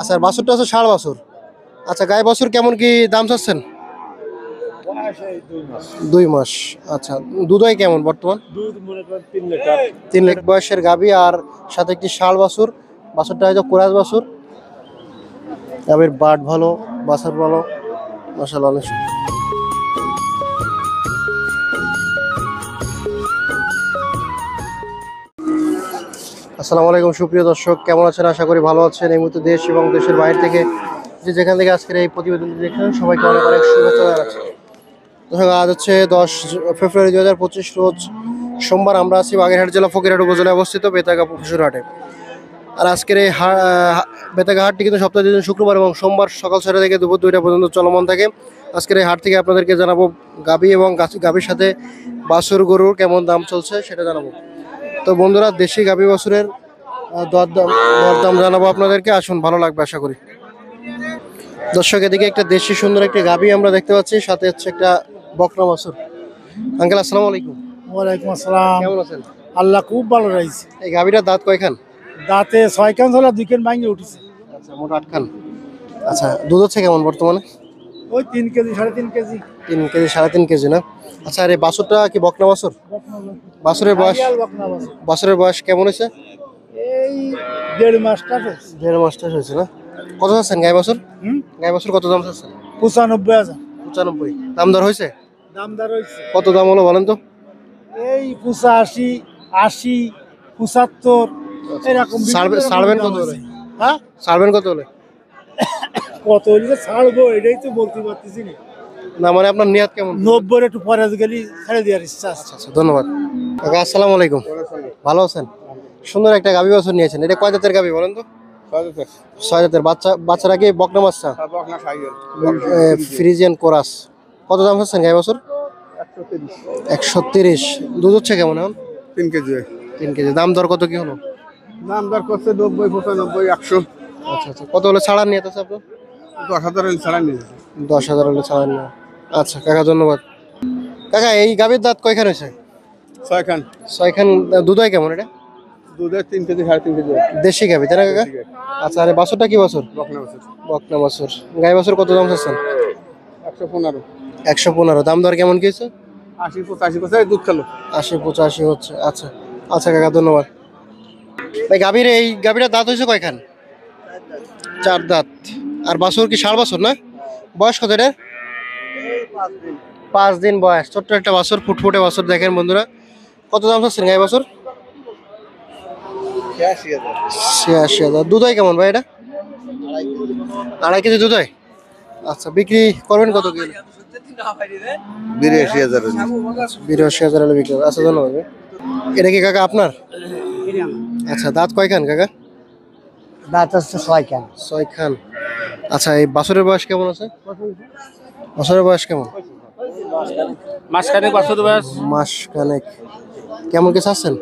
আচ্ছা আর বাছুরটা আছে ষাঁড় বাছুর। আচ্ছা গাই বাছুর কেমন কি দাম চাচ্ছেন? 2 মাস। আচ্ছা দুধ হয় কেমন বর্তমান? দুধ মনে করেন 3 লিটার। 3 লিটার বয়সের গাভী আর সাথে একটি ষাঁড় বাছুর। বাছুরটা হয়তো কোরাস বাছুর। গাভীর বাট ভালো, বাছুর ভালো, মাশাআল্লাহ অনেক সুন্দর। আসসালামু আলাইকুম সুপ্রিয় দর্শক, কেমন আছেন? আশা করি ভালো আছেন। এই মুহূর্তে দেশ এবং দেশের বাইরে থেকে যে যেখান থেকে আজকের এই প্রতিবেদন দেখেন সবাইকে অনেক অনেক শুভেচ্ছা জানাচ্ছি। দর্শক আজ হচ্ছে 10 ফেব্রুয়ারি 2025 রোজ সোমবার। আমরা আছি বাগেরহাট জেলা ফকিরহাট উপজেলায় অবস্থিত বেতাগা পশুর হাটে। আর আজকের এই বেতাগা হাটটি কিন্তু সপ্তাহে 2 দিন শুক্রবার এবং সোমবার সকাল 6টা থেকে দুপুর 2টা পর্যন্ত চলমান থাকে। আজকের এই হাট থেকে আপনাদেরকে জানাবো গাভী এবং গাভীর সাথে বাছুর গরুর কেমন দাম চলছে সেটা জানাবো। তো বন্ধুরা দেশি গাভী বাছুরের দরদাম জানাবো আপনাদেরকে, আসুন ভালো লাগবে আশা করি। দর্শক এদিকে একটা দেশি সুন্দর একটা গাভী আমরা দেখতে পাচ্ছি, সাথে হচ্ছে একটা বকনা বাছুর। আঙ্কেল আসসালামু আলাইকুম। ওয়ালাইকুম আসসালাম। কেমন আছেন? আল্লাহ খুব ভালো রাখছে। এই গাভীটার দাঁত কয়খান? দাঁতে 6 কান হলো, 2 কান ভাঙে উঠেছে। আচ্ছা মোট 8 খান। আচ্ছা দুধ হচ্ছে কেমন বর্তমানে? ওই 3 কেজি 3.5 কেজি। 3 কেজি 3.5 কেজি না? আচ্ছা আর এই বাছুরটা কি বকনা বাছুর? বাছুরের বয়স বাছুরের বয়স কেমন হয়েছে? এই 1.5 মাসটা হয়েছে। 1.5 মাস হয়েছে না? কত চাচ্ছেন গাই বাছুর? গাই বাছুর কত দাম চাচ্ছেন? 95,000। 95 দাম দর হয়েছে? দামদার হয়েছে। কত দাম হলো বলেন তো? এই 85, 80, 75 এরকম। ছাড়বেন কত হলে? হ্যাঁ ছাড়বেন কত হলে? কত হইলে ছাড়বো এটাই তো বলতে পারতেছি না। না মানে আপনার নিয়ত কেমন? 90 একটু পরে গেলি ছেড়ে দেওয়ার ইচ্ছা আছে। আচ্ছা ধন্যবাদ কাকা। আসসালামু আলাইকুম। ভালো আছেন? সুন্দর একটা গাভী বাছুর নিয়েছেন, এটা কয় জাতের গাভী বলেন তো? 6 জাতের। বাচ্চারা কি বকনা বাচ্চা? Friesian chorus. কত দাম হচ্ছেন গাই বাছুর? 130। দুধ হচ্ছে কেমন এখন? 3 কেজি। 3 কেজি। দাম দর কত কি হলো? দাম দর করছে 90, 95, 100। আচ্ছা আচ্ছা কত হলে ছাড়ার নিয়ে আছে আপনার? 10,000 হলে ছাড়া নিয়ে। 10,000 হলে ছাড়ার নিয়ে। আচ্ছা কাকা ধন্যবাদ। কাকা এই গাভীর দাঁত কয়খান হয়েছে? 6 খান। 6 খান। দুধ হয় কেমন এটা? দুধে 3 কেজি 3.5 কেজি। দেশি গাভী তাই না কাকা? আচ্ছা আর বাছুরটা কি বাছুর? বকনা বাছুর। বকনা বাছুর। গাই বাছুর কত দাম চাচ্ছেন? 115। 115। দাম দর কেমন কি হয়েছে? 80, 85 কোথায় দুধ খেলো। 80 85 হচ্ছে। আচ্ছা আচ্ছা কাকা ধন্যবাদ। ভাই গাভীর এই গাভীটার দাঁত হয়েছে কয়খান? 4 দাঁত। আর বাছুর কি ষাঁড় বাছুর না? বয়স কত এটা? 5 দিন বয়স। ছোট্ট একটা বাছুর, ফুটফুটে বাছুর। দেখেন বন্ধুরা কত দাম চাচ্ছেন গাই বাছুর? 86,000। দুধ হয় কেমন ভাই এটা? 2.5 কেজি দুধ হয়। আচ্ছা বিক্রি করবেন কত কিলো? 82,000। 82,000 হলে বিক্রি হবে। আচ্ছা ধন্যবাদ। এটা কি কাকা আপনার? আচ্ছা দাঁত কয়খান কাকা? দাঁত আছে 6 খান। 6 খান। আচ্ছা এই বাছুরের বয়স কেমন আছে? বাছুরের বয়স কেমন? মাসখানেক বাছুর বয়স। মাসখানেক। কেমন কি চাচ্ছেন?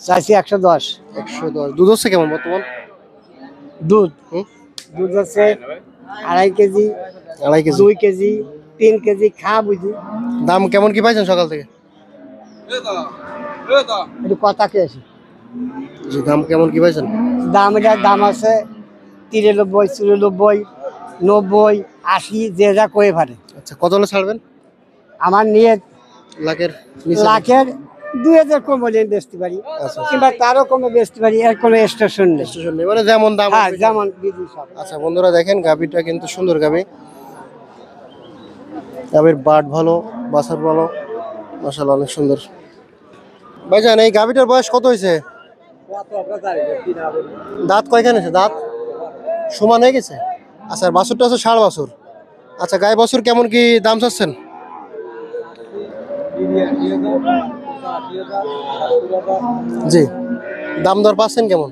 চাইছি 110। 110। দুধ হচ্ছে কেমন বর্তমান? দুধ দুধ আছে 2.5 কেজি, 2.5 কেজি। 2 কেজি, 3 কেজি খা বুঝি। দাম কেমন কি পাইছেন সকাল থেকে? একটু কথা কে আছে। জি দাম কেমন কি পাইছেন? দাম আছে 93, 94, 90, 80 যে যা কয়ে পারে। আচ্ছা কত হলে ছাড়বেন? আমার নিয়ে লাখের নিচে? লাখের 2,000 কম হলে বেচতে পারি, আচ্ছা কিংবা তারও কমে বেচতে পারি। এর কোনো স্টেশন নেই। স্টেশন নেই মানে যেমন দাম। হ্যাঁ যেমন বিধি সব। আচ্ছা বন্ধুরা দেখেন গাভীটা কিন্তু সুন্দর গাভী। গাভীর বাট ভালো, বাছার ভালো, মাশাআল্লাহ অনেক সুন্দর। ভাইজান এই গাভীটার বয়স কত হয়েছে? দাঁত কয়খান আছে? দাঁত সমান হয়ে গেছে। আচ্ছা আর বাছুরটা আছে ষাঁড় বাছুর। আচ্ছা গাই বাছুর কেমন কি দাম চাচ্ছেন? জি দাম দর পাচ্ছেন কেমন?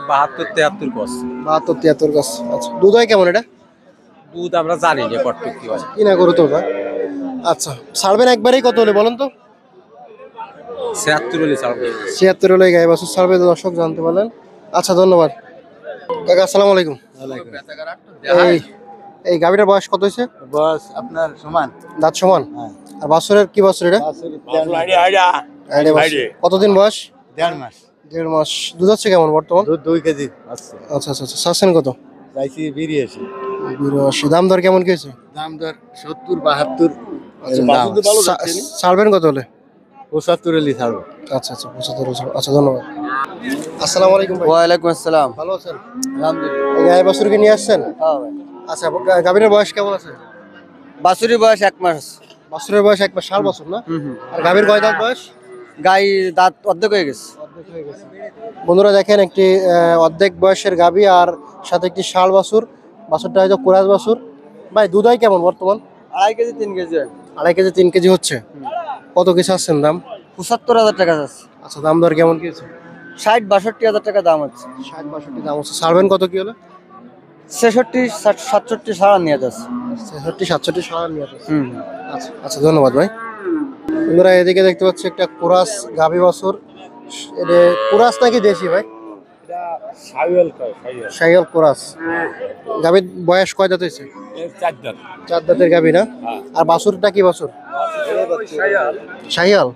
72, 73 কস। 72 73 গাছ। আচ্ছা দুধ হয় কেমন এটা? দুধ আমরা জানি যে কটটুক কি হয়। কিনা করো তো ভাই। আচ্ছা ছাড়বেন একবারেই কত হলে বলেন তো? 76 হলে ছাড়বো। 76 হলে গাই বাছুর ছাড়বে, দর্শক জানতে পারলেন। আচ্ছা ধন্যবাদ কাকা। আসসালামু আলাইকুম। এই এই গাভীটার বয়স কত হয়েছে? বস আপনার সমান। দাঁত সমান। আর বাছুরের কি বাছুর এটা? আইডিয়া বাছুর। কতদিন বয়স? 1.5 মাস। 1.5 মাস। দুধ হচ্ছে কেমন বর্তমান? দুধ 2 কেজি আছে। আচ্ছা আচ্ছা আচ্ছা চাচ্ছেন কত? চাইছি 82। 82 দাম দর কেমন কি হয়েছে? দাম দর 70 72। ছাড়বেন কত হলে? 75 এলি ছাড়বো। আচ্ছা আচ্ছা 75। আচ্ছা ধন্যবাদ। আসসালামু আলাইকুম ভাই। ওয়ালাইকুম আসসালাম। ভালো আছেন? আলহামদুলিল্লাহ। এই গাই বাছুরকে নিয়ে আসছেন? হ্যাঁ ভাই। আচ্ছা গাভীর বয়স কেমন আছে? বাছুরি বয়স 1 মাস। বাছুরের বয়স 1 মাস, ষাঁড় বাছুর না? আর গাভীর কয় দাঁত বয়স? গাই দাঁত অর্ধেক হয়ে গেছে। অর্ধেক হয়ে গেছে। বন্ধুরা দেখেন একটি অর্ধেক বয়সের গাভী আর সাথে একটি ষাঁড় বাছুর। বাছুরটা হয়তো কোরাস বাছুর। ভাই দুধ হয় কেমন বর্তমান? 2.5 কেজি 3 কেজি। 2.5 কেজি 3 কেজি হচ্ছে। কত কিছু আসছেন দাম? 75,000 টাকা আছে। আচ্ছা দাম দর কেমন কি হচ্ছে? 60-62,000 টাকা দাম আছে। 60-62 দাম হচ্ছে। ছাড়বেন কত কি হলো? 66-67 সারা নিয়ে যাচ্ছে। 66-67 সাড়া নিয়ে আসছে। আচ্ছা আচ্ছা ধন্যবাদ ভাই। বন্ধুরা এদিকে দেখতে পাচ্ছি একটা কোরাস গাভী বাছুর। এটা কোরাস নাকি দেশি ভাই? শাহিওয়াল কোরাস। গাভীর বয়স কয় দাঁত হয়েছে? 4 দাঁতের গাভী না? আর বাছুরটা কি বাছুর? শাহিওয়াল।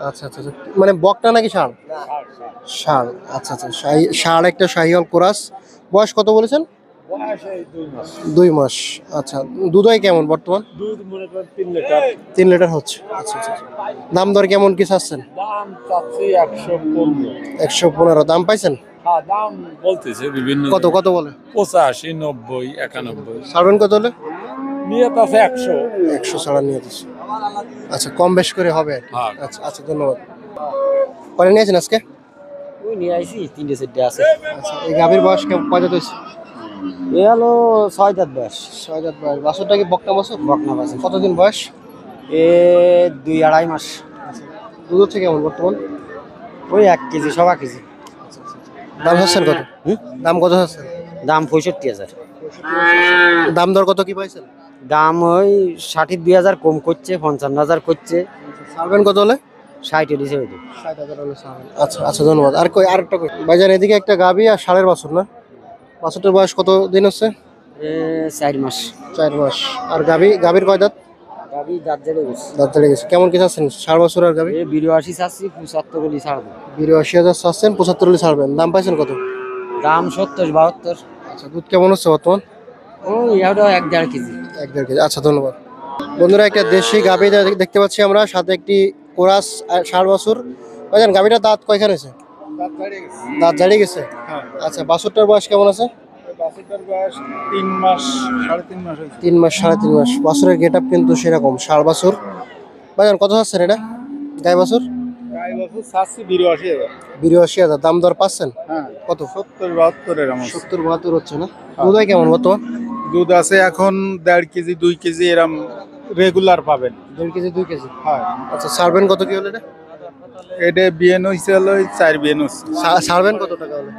আচ্ছা আচ্ছা আচ্ছা। মানে বকটা নাকি ষাঁড়? ষাঁড়। আচ্ছা আচ্ছা ষাঁড় একটা শাহিওয়াল কোরাস। বয়স কত বলেছেন? 2 মাস। আচ্ছা দুধ হয় কেমন বর্তমান? 3 লিটার হচ্ছে। আচ্ছা আচ্ছা। দাম দর কেমন কি চাচ্ছেন? দাম চাচ্ছি 115। 115 দাম পাইছেন? হ্যাঁ দাম বলতেছে বিভিন্ন কত কত বলে? 85, 90, 91। ছাড়বেন কত হলে? নিয়ে আছে 100। 100 ছাড়া নিয়ে দিচ্ছি। আচ্ছা কম বেশ করে হবে আর কি। হ্যাঁ। আচ্ছা আচ্ছা ধন্যবাদ। পরে নিয়েছেন আজকে? ওই নিয়ে আইছি 3টে 4টে আছে। আচ্ছা এই গাভীর বয়স কয় দাঁত হয়েছে? এ হলো 6 দাঁত বয়স। 6 দাঁত বয়স। বাছুরটা কি বকনা বাছুর? বকনা বাছুর। কতদিন বয়স? এ 2-2.5 মাস। দুধ হচ্ছে কেমন বর্তমান? ওই 1 কেজি 1.5 কেজি। দাম হচ্ছেন কত? দাম কত হচ্ছে? দাম 65,000। দাম দর কত কি পাইছেন? দাম ওই 62,000 কম করছে, 55,000 করছে। ছাড়বেন কত হলে? 60 এর হিসেবে দিই। 60,000 হলে ছাড়বেন। আচ্ছা আচ্ছা ধন্যবাদ। আর কই আরেকটা কই? ভাইজান এদিকে একটা গাভী আর ষাঁড়ের বাছুর না? বাছুরটার বয়স কত দিন হচ্ছে? এ 4 মাস। 4 মাস। আর গাভীর কয় দাঁত? গাবি দাঁত জেড়ে গেছে। দাঁত চলে গেছে। কেমন কি চাচ্ছেন ষাঁড় বাছুর আর গাভী? এ 82 চাচ্ছি, 75 হলে ছাড়ব। 82,000 চাচ্ছেন, 75 হলে ছাড়বেন। দাম পাইছেন কত? দাম 70-72। আচ্ছা দুধ কেমন হচ্ছে বর্তমান? ওই এটা 1-1.5 কেজি। 1-1.5 কেজি। আচ্ছা ধন্যবাদ। বন্ধুরা একটা দেশি গাভী দেখতে পাচ্ছি আমরা, সাথে একটি কোরাস ষাঁড় বাছুর। ভাইজান গাভীটার দাঁত কয়খান হয়েছে? দাঁত জারিয়ে গেছে। আচ্ছা বাছুরটার বয়স কেমন আছে? বাছুরটার বয়স 3 মাস 3.5 মাস হয়েছে। 3 মাস 3.5 মাস। বাছুরের গেট আপ কিন্তু সেরকম ষাঁড় বাছুর। ভাইজান কত চাচ্ছেন এটা গাই বাছুর? গাই বাছুর চাচ্ছি 82,000। 82,000 দাম দর পাচ্ছেন? হ্যাঁ কত? 70-72 এর আমার। 70-72 হচ্ছে না? দুধ হয় কেমন বর্তমান? দুধ আছে এখন 1.5 কেজি 2 কেজি এরম রেগুলার পাবেন। 1.5 কেজি 2 কেজি। হ্যাঁ আচ্ছা ছাড়বেন কত কি হলে এটা? এটা বিয়েন হইছে হলো 4 বিয়েন হচ্ছে। ছাড়বেন কত টাকা হলে?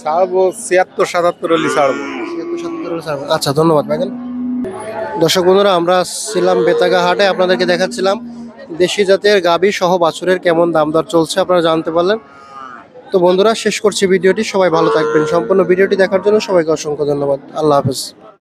ছাড়বো 76-77 হলে ছাড়বো। 76-77 হলে ছাড়বেন। আচ্ছা ধন্যবাদ ভাইজান। দর্শক বন্ধুরা আমরা ছিলাম বেতাগা হাটে, আপনাদেরকে দেখাচ্ছিলাম দেশি জাতের গাভী সহ বাছুরের কেমন দাম দর চলছে আপনারা জানতে পারলেন। তো বন্ধুরা শেষ করছি ভিডিওটি। সবাই ভালো থাকবেন। সম্পূর্ণ ভিডিওটি দেখার জন্য সবাইকে অসংখ্য ধন্যবাদ। আল্লাহ হাফেজ।